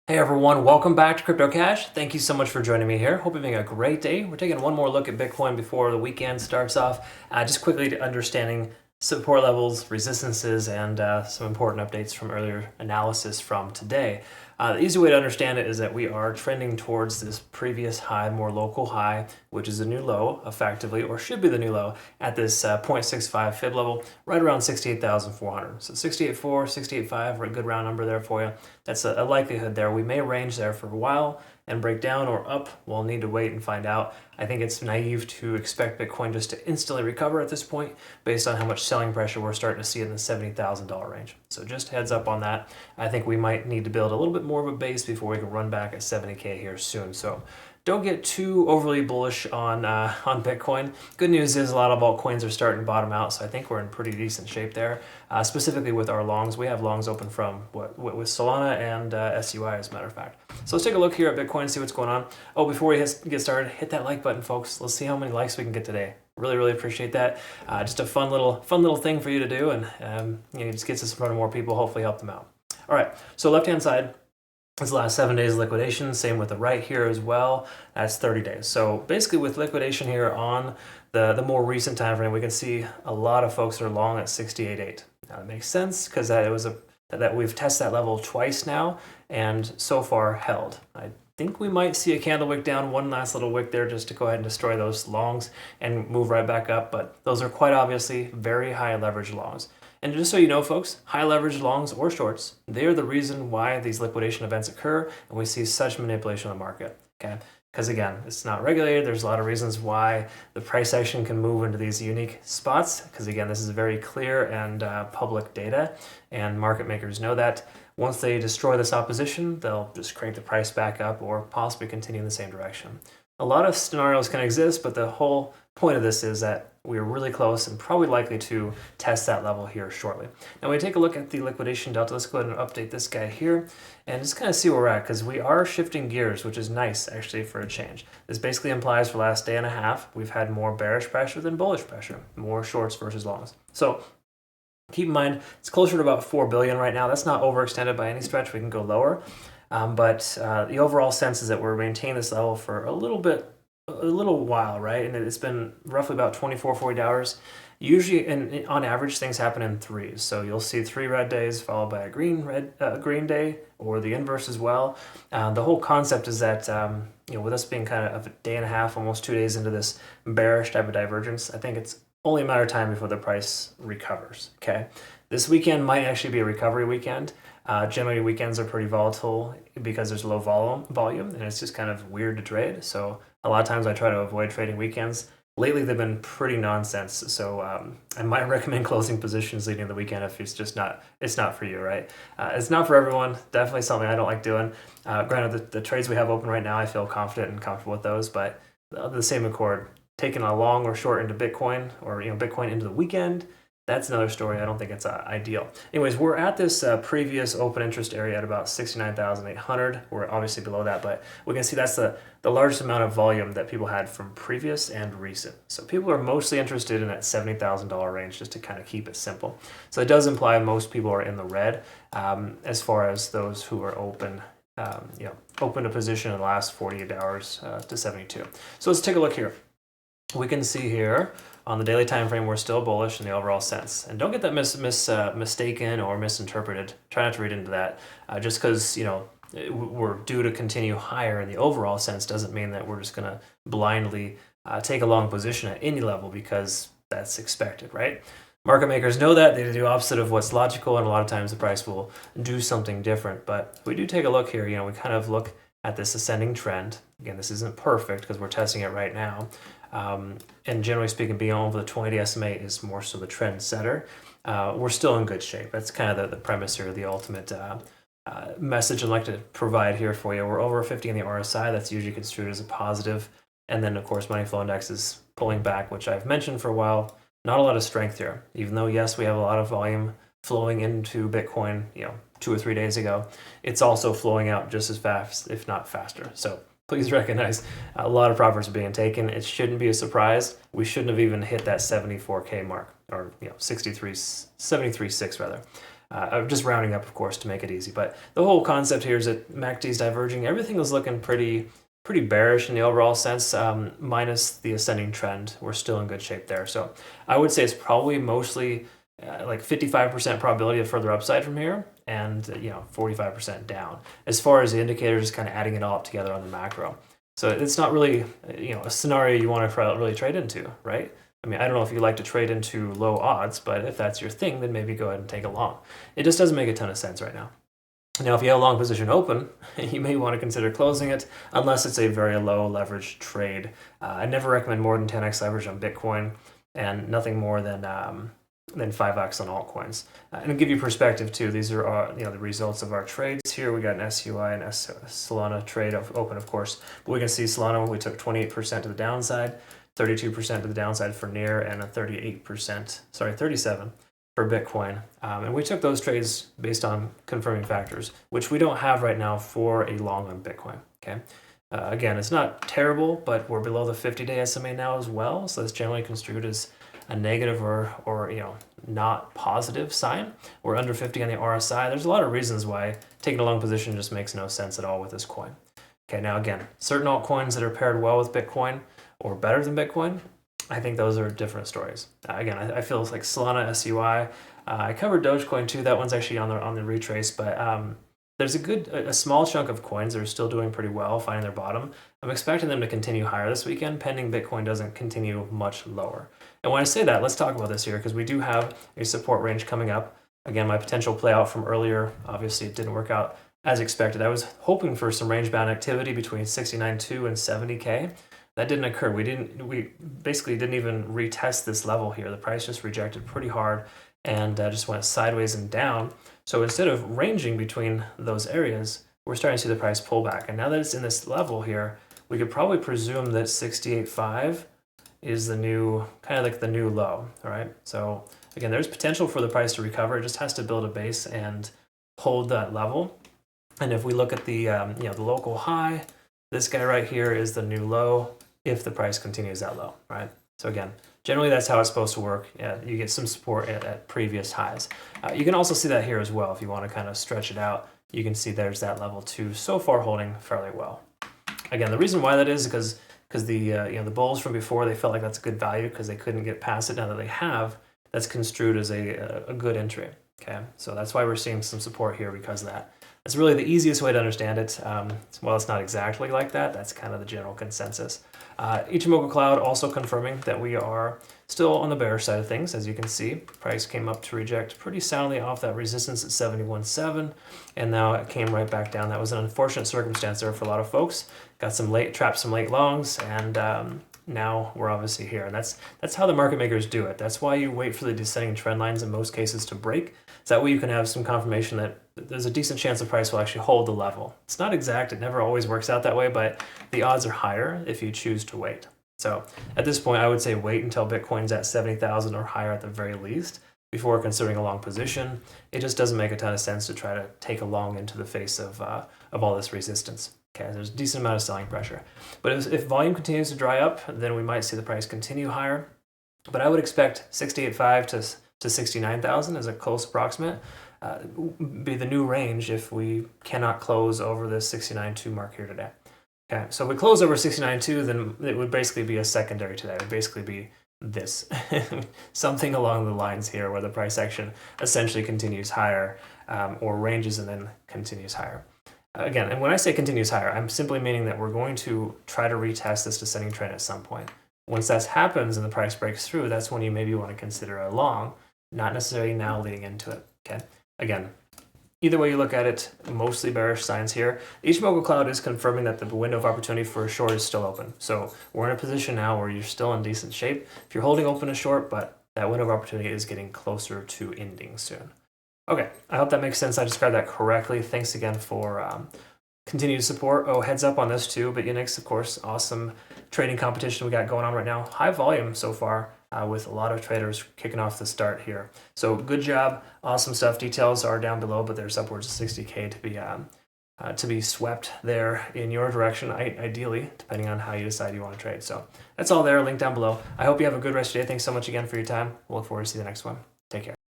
Hey everyone, welcome back to Crypto Cash. Thank you so much for joining me here. Hope you're having a great day. We're taking one more look at Bitcoin before the weekend starts off. Just quickly to understanding support levels, resistances, and some important updates from earlier analysis from today. The easy way to understand it is that we are trending towards this previous high, more local high, which is a new low, effectively, or should be the new low, at this 0.65 fib level, right around 68,400. So 68.4, 68.5, a good round number there for you. That's a likelihood there. We may range there for a while and break down or up. We'll need to wait and find out. I think it's naive to expect Bitcoin just to instantly recover at this point based on how much selling pressure we're starting to see in the $70,000 range. So just heads up on that. I think we might need to build a little bit more of a base before we can run back at 70K here soon. So don't get too overly bullish on Bitcoin. Good news is a lot of altcoins are starting to bottom out, so I think we're in pretty decent shape there. Specifically with our longs, we have longs open from with Solana and SUI, as a matter of fact. So let's take a look here at Bitcoin and see what's going on. Oh, before we get started, hit that like button, folks. Let's see how many likes we can get today. Really appreciate that. Just a fun little thing for you to do, and it just gets us in front of more people. Hopefully, help them out. All right. So left hand side. It's the last 7 days of liquidation. Same with the right here as well. That's 30 days. So basically with liquidation here on the more recent time frame, we can see a lot of folks are long at 68.8. Now it makes sense because that we've tested that level twice now and so far held. I think we might see a candle wick down, one last little wick there just to go ahead and destroy those longs and move right back up. But those are quite obviously very high leverage longs. And just so you know, folks, high leverage longs or shorts, they're the reason why these liquidation events occur and we see such manipulation of the market, okay? Because again, it's not regulated. There's a lot of reasons why the price action can move into these unique spots. Because again, this is very clear and public data, and market makers know that. Once they destroy this opposition, they'll just crank the price back up or possibly continue in the same direction. A lot of scenarios can exist, but the whole point of this is that we're really close and probably likely to test that level here shortly. Now, when we take a look at the liquidation delta, let's go ahead and update this guy here and just kind of see where we're at, because we are shifting gears, which is nice actually for a change. This basically implies for the last day and a half, we've had more bearish pressure than bullish pressure, more shorts versus longs. So keep in mind, it's closer to about 4 billion right now. That's not overextended by any stretch. We can go lower. But the overall sense is that we're maintaining this level for a little while, right? And it's been roughly about 24, 48 hours. Usually, and on average, things happen in threes. So you'll see 3 red days followed by a green day, or the inverse as well. The whole concept is that with us being kind of a day and a half, almost 2 days into this bearish type of divergence, I think it's only a matter of time before the price recovers. Okay, this weekend might actually be a recovery weekend. Generally, weekends are pretty volatile because there's low volume, and it's just kind of weird to trade. So a lot of times I try to avoid trading weekends. Lately, they've been pretty nonsense. So I might recommend closing positions leading the weekend if it's not for you, right? It's not for everyone. Definitely something I don't like doing. Granted, the trades we have open right now, I feel confident and comfortable with those, but the same accord, taking a long or short into Bitcoin, or Bitcoin into the weekend, that's another story. I don't think it's ideal. Anyways, we're at this previous open interest area at about 69,800. We're obviously below that, but we can see that's the largest amount of volume that people had from previous and recent. So people are mostly interested in that $70,000 range, just to kind of keep it simple. So it does imply most people are in the red as far as those who are open. Open a position in the last 48 hours to 72. So let's take a look here. We can see here on the daily time frame we're still bullish in the overall sense, and don't get that mistaken or misinterpreted. Try not to read into that. Just because we're due to continue higher in the overall sense doesn't mean that we're just going to blindly take a long position at any level, because that's expected, right? Market makers know that. They do opposite of what's logical, and a lot of times the price will do something different. But we do take a look here. We kind of look at this ascending trend. Again, this isn't perfect because we're testing it right now. And generally speaking, being over the 20 SMA is more so the trend setter. We're still in good shape. That's kind of the premise here, the ultimate message I'd like to provide here for you. We're over 50 in the RSI. That's usually construed as a positive. And then, of course, money flow index is pulling back, which I've mentioned for a while. Not a lot of strength here, even though, yes, we have a lot of volume flowing into Bitcoin, 2 or 3 days ago. It's also flowing out just as fast, if not faster. So please recognize a lot of profits are being taken. It shouldn't be a surprise. We shouldn't have even hit that 74K mark, or 73.6 rather. Just rounding up, of course, to make it easy. But the whole concept here is that MACD is diverging. Everything was looking pretty bearish in the overall sense, minus the ascending trend. We're still in good shape there. So I would say it's probably mostly like 55% probability of further upside from here, and 45% down. As far as the indicators, kind of adding it all up together on the macro. So it's not really a scenario you want to really trade into, right? I mean, I don't know if you like to trade into low odds, but if that's your thing, then maybe go ahead and take a long. It just doesn't make a ton of sense right now. Now, if you have a long position open, you may want to consider closing it, unless it's a very low leverage trade. I never recommend more than 10x leverage on Bitcoin, and nothing more than 5x on altcoins. And to give you perspective too, these are the results of our trades here. We got an SUI and Solana trade open, of course, but we can see Solana, we took 28% to the downside, 32% to the downside for near, and a 37 for Bitcoin. And we took those trades based on confirming factors, which we don't have right now for a long on Bitcoin. Okay. Again, it's not terrible, but we're below the 50-day SMA now as well. So that's generally construed as a negative or not positive sign. We're under 50 on the RSI. There's a lot of reasons why taking a long position just makes no sense at all with this coin. Okay, now again, certain altcoins that are paired well with Bitcoin or better than Bitcoin, I think those are different stories. Again, I feel like Solana, SUI. I covered Dogecoin too. That one's actually on the retrace, but there's a small chunk of coins that are still doing pretty well, finding their bottom. I'm expecting them to continue higher this weekend, pending Bitcoin doesn't continue much lower. And when I say that, let's talk about this here, because we do have a support range coming up. Again, my potential play out from earlier, obviously it didn't work out as expected. I was hoping for some range bound activity between 69.2 and 70K. That didn't occur. We basically didn't even retest this level here. The price just rejected pretty hard and just went sideways and down. So instead of ranging between those areas, we're starting to see the price pull back. And now that it's in this level here, we could probably presume that 68.5 is the new, kind of like the new low, all right? So again, there's potential for the price to recover. It just has to build a base and hold that level. And if we look at the the local high, this guy right here is the new low if the price continues that low, right? So again, generally that's how it's supposed to work. Yeah, you get some support at previous highs. You can also see that here as well. If you want to kind of stretch it out, you can see there's that level too, so far holding fairly well. Again, the reason why that is because the bulls from before, they felt like that's a good value because they couldn't get past it. Now that they have, that's construed as a good entry. Okay, so that's why we're seeing some support here because of that. That's really the easiest way to understand it. Well, it's not exactly like that. That's kind of the general consensus. Ichimoku Cloud also confirming that we are still on the bearish side of things. As you can see, price came up to reject pretty soundly off that resistance at 71.7, and now it came right back down. That was an unfortunate circumstance there for a lot of folks. Got trapped some late longs, and now we're obviously here. And that's how the market makers do it. That's why you wait for the descending trend lines in most cases to break. So that way you can have some confirmation that there's a decent chance the price will actually hold the level. It's not exact, it never always works out that way, but the odds are higher if you choose to wait. So at this point, I would say wait until Bitcoin's at 70,000 or higher at the very least before considering a long position. It just doesn't make a ton of sense to try to take a long into the face of all this resistance. Okay, there's a decent amount of selling pressure. But if volume continues to dry up, then we might see the price continue higher. But I would expect 68.5 to 69,000 as a close approximate. Be the new range if we cannot close over this 69.2 mark here today. Okay, so if we close over 69.2, then it would basically be a secondary to that. It would basically be this, something along the lines here where the price action essentially continues higher or ranges and then continues higher. Again, and when I say continues higher, I'm simply meaning that we're going to try to retest this descending trend at some point. Once that happens and the price breaks through, that's when you maybe want to consider a long, not necessarily now leading into it. Okay. Again, either way you look at it, mostly bearish signs here. Ichimoku Cloud is confirming that the window of opportunity for a short is still open. So we're in a position now where you're still in decent shape if you're holding open a short, but that window of opportunity is getting closer to ending soon. Okay, I hope that makes sense. I described that correctly. Thanks again for continued support. Oh, heads up on this too. Bitunix, of course, awesome trading competition we got going on right now. High volume so far with a lot of traders kicking off the start here. So good job, awesome stuff. Details are down below, but there's upwards of 60K to be swept there in your direction, ideally, depending on how you decide you want to trade. So that's all there, link down below. I hope you have a good rest of your day. Thanks so much again for your time. We'll look forward to seeing the next one. Take care.